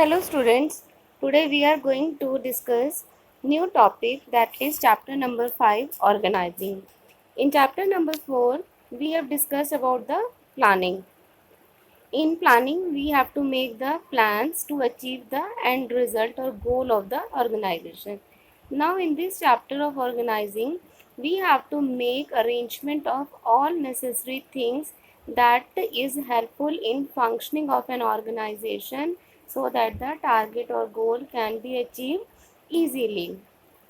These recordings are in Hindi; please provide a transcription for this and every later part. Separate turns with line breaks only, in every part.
Hello students, today we are going to discuss new topic, that is chapter number 5, organizing. In chapter number 4 we have discussed about the planning. In planning we have to make the plans to achieve the end result or goal of the organization. Now in this chapter of organizing we have to make arrangement of all necessary things that is helpful in functioning of an organization so that the target or goal can be achieved easily.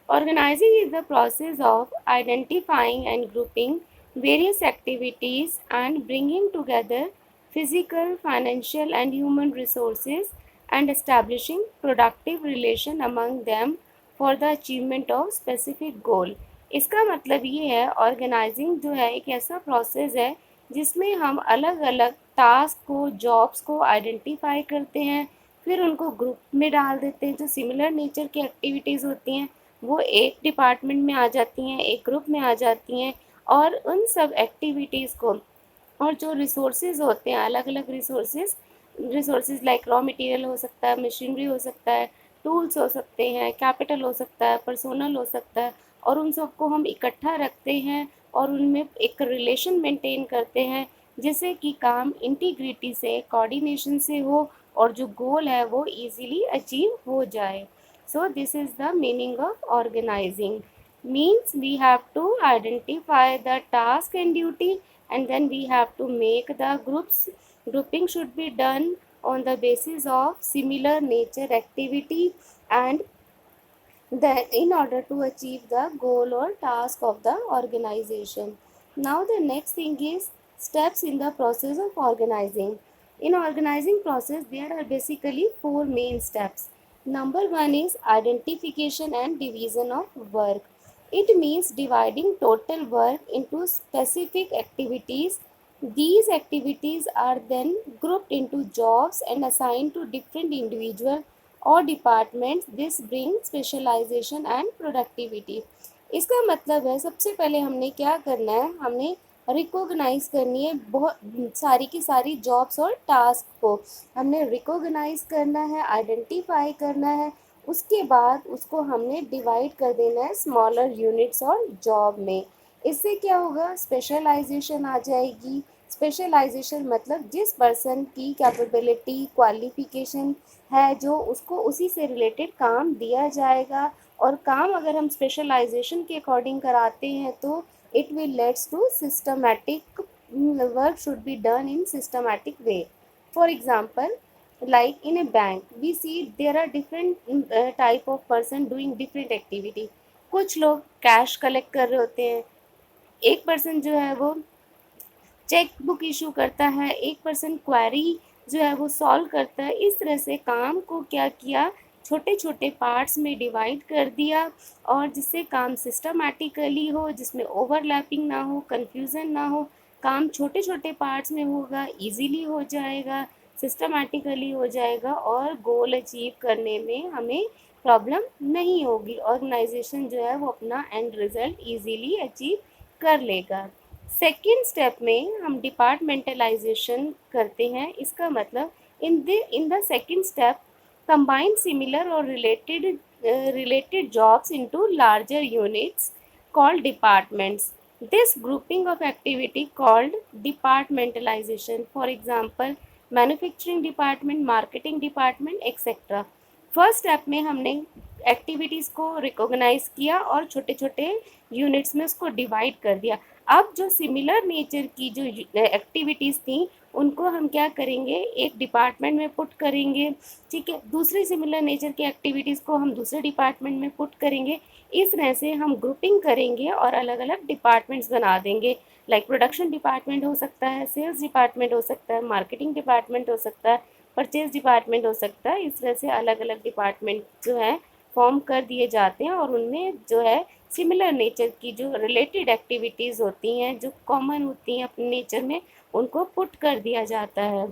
Organizing is the process of identifying and grouping various activities and bringing together physical, financial, and human resources and establishing productive relation among them for the achievement of specific goal. इसका मतलब ये है, ऑर्गेनाइजिंग जो है एक ऐसा प्रोसेस है जिसमें हम अलग अलग टास्क को, जॉब्स को आइडेंटिफाई करते हैं, फिर उनको ग्रुप में डाल देते हैं। जो सिमिलर नेचर की एक्टिविटीज़ होती हैं वो एक डिपार्टमेंट में आ जाती हैं, एक ग्रुप में आ जाती हैं, और उन सब एक्टिविटीज़ को और जो रिसोर्सेज होते हैं, अलग अलग रिसोर्सेज लाइक रॉ मटेरियल हो सकता है, मशीनरी हो सकता है, टूल्स हो सकते हैं, कैपिटल हो सकता है, पर्सोनल हो सकता है, और उन सबको हम इकट्ठा रखते हैं और उनमें एक रिलेशन मेंटेन करते हैं जिससे कि काम इंटीग्रिटी से, कोऑर्डिनेशन से हो और जो गोल है वो इजीली अचीव हो जाए. So this is the meaning of organizing. Means we have to identify the task and duty, and then we have to make the groups. Grouping should be done on the basis of similar nature activity, and that in order to achieve the goal or task of the organization. Now the next thing is steps in the process of organizing. In organizing process there are basically four main steps. Number one is identification and division of work. It means dividing total work into specific activities. These activities are then grouped into jobs and assigned to different individuals और departments. This bring specialisation and productivity. इसका मतलब है सबसे पहले हमने क्या करना है, हमने रिकॉग्नाइज करनी है बहुत सारी की सारी जॉब्स और टास्क को हमने रिकॉग्नाइज करना है, आइडेंटिफाई करना है. उसके बाद उसको हमने डिवाइड कर देना है स्मॉलर यूनिट्स और जॉब में. इससे क्या होगा, स्पेशलाइजेशन आ जाएगी. स्पेशलाइजेशन मतलब जिस पर्सन की कैपेबिलिटी, क्वालिफिकेशन है जो उसको उसी से रिलेटेड काम दिया जाएगा. और काम अगर हम स्पेशलाइजेशन के अकॉर्डिंग कराते हैं तो it will leads to systematic work should be done in systematic way. For example, like in a bank we see there are different type of person doing different activity. कुछ लोग कैश कलेक्ट कर रहे होते हैं, एक पर्सन जो है वो चेक बुक इशू करता है, एक पर्सन क्वेरी जो है वो सॉल्व करता है. इस तरह से काम को क्या किया, छोटे छोटे पार्ट्स में डिवाइड कर दिया और जिससे काम सिस्टमैटिकली हो, जिसमें ओवरलैपिंग ना हो, कन्फ्यूज़न ना हो. काम छोटे छोटे पार्ट्स में होगा, इजीली हो जाएगा, सिस्टमैटिकली हो जाएगा और गोल अचीव करने में हमें प्रॉब्लम नहीं होगी. ऑर्गेनाइजेशन जो है वो अपना एंड रिज़ल्ट इजीली अचीव कर लेगा. सेकेंड स्टेप में हम डिपार्टमेंटलाइजेशन करते हैं. इसका मतलब in the second step combine similar और related jobs into larger units called departments. This grouping of activity called departmentalization. For example, manufacturing department, marketing department, etcetera. First step में हमने एक्टिविटीज़ को रिकॉग्नाइज किया और छोटे छोटे यूनिट्स में उसको डिवाइड कर दिया. अब जो सिमिलर नेचर की जो एक्टिविटीज़ थी उनको हम क्या करेंगे, एक डिपार्टमेंट में पुट करेंगे. ठीक है, दूसरी सिमिलर नेचर की एक्टिविटीज़ को हम दूसरे डिपार्टमेंट में पुट करेंगे. इस तरह से हम ग्रुपिंग करेंगे और अलग अलग डिपार्टमेंट्स बना देंगे. लाइक प्रोडक्शन डिपार्टमेंट हो सकता है, सेल्स डिपार्टमेंट हो सकता है, मार्केटिंग डिपार्टमेंट हो सकता है, परचेज डिपार्टमेंट हो सकता है. इस तरह से अलग अलग डिपार्टमेंट जो है फॉर्म कर दिए जाते हैं और उनमें जो है सिमिलर नेचर की जो रिलेटेड एक्टिविटीज़ होती हैं, जो कॉमन होती हैं अपने नेचर में, उनको पुट कर दिया जाता है.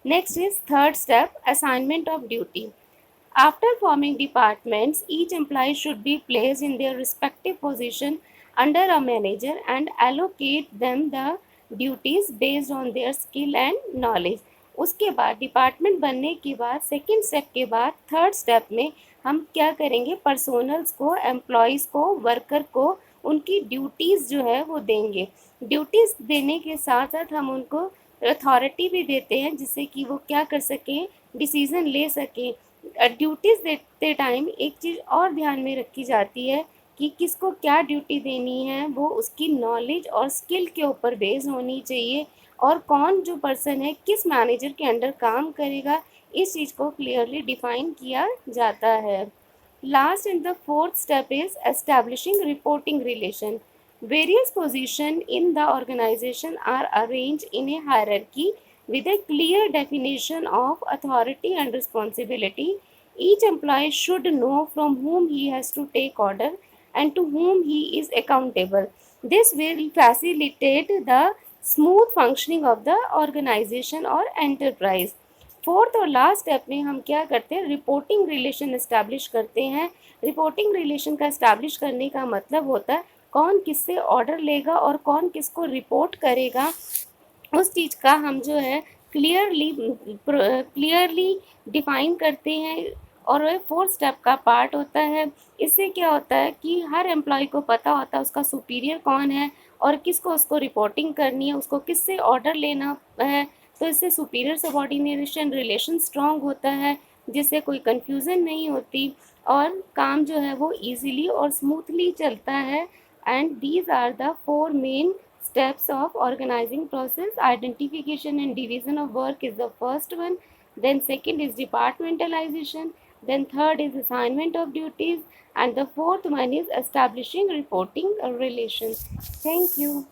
Next is third step, assignment of duty. After forming departments, each employee should be placed in their respective position under a manager and allocate them the duties based on their skill and knowledge. उसके बाद डिपार्टमेंट बनने के बाद सेकंड स्टेप के बाद थर्ड स्टेप में हम क्या करेंगे, पर्सोनल्स को, एम्प्लॉयज़ को, वर्कर को उनकी ड्यूटीज़ जो है वो देंगे। ड्यूटीज़ देने के साथ साथ हम उनको अथॉरिटी भी देते हैं जिससे कि वो क्या कर सकें, डिसीज़न ले सकें। ड्यूटीज़ देते टाइम एक चीज़ और ध्यान में रखी जाती है कि किसको क्या ड्यूटी देनी है, वो उसकी नॉलेज और स्किल के ऊपर बेस्ड होनी चाहिए, और कौन जो पर्सन है किस मैनेजर के अंडर काम करेगा, इस चीज़ को क्लियरली डिफाइन किया जाता है। Last and the fourth step is establishing reporting relation. Various positions in the organization are arranged in a hierarchy with a clear definition of authority and responsibility. Each employee should know from whom he has to take order and to whom he is accountable. This will facilitate the smooth functioning of the organization or enterprise. Fourth और लास्ट स्टेप में हम क्या करते हैं, रिपोर्टिंग रिलेशन इस्टेब्लिश करते हैं। रिपोर्टिंग रिलेशन का इस्टेब्लिश करने का मतलब होता है कौन किससे ऑर्डर लेगा और कौन किसको रिपोर्ट करेगा, उस चीज़ का हम जो है क्लियरली डिफाइन करते हैं, और वह फोर्थ स्टेप का पार्ट होता है। इससे क्या होता है कि हर एम्प्लॉय को पता होता है उसका सुपीरियर कौन है और किसको उसको रिपोर्टिंग करनी है, उसको किससे ऑर्डर लेना है। तो इससे सुपीरियर सबॉर्डिनेशन रिलेशन स्ट्रॉन्ग होता है, जिससे कोई कन्फ्यूज़न नहीं होती और काम जो है वो ईज़िली और स्मूथली चलता है। And these are the four main steps of organizing process. Identification and division of work is the first one, then second is departmentalization, then third is assignment of duties, and the fourth one is establishing reporting relations. Thank you.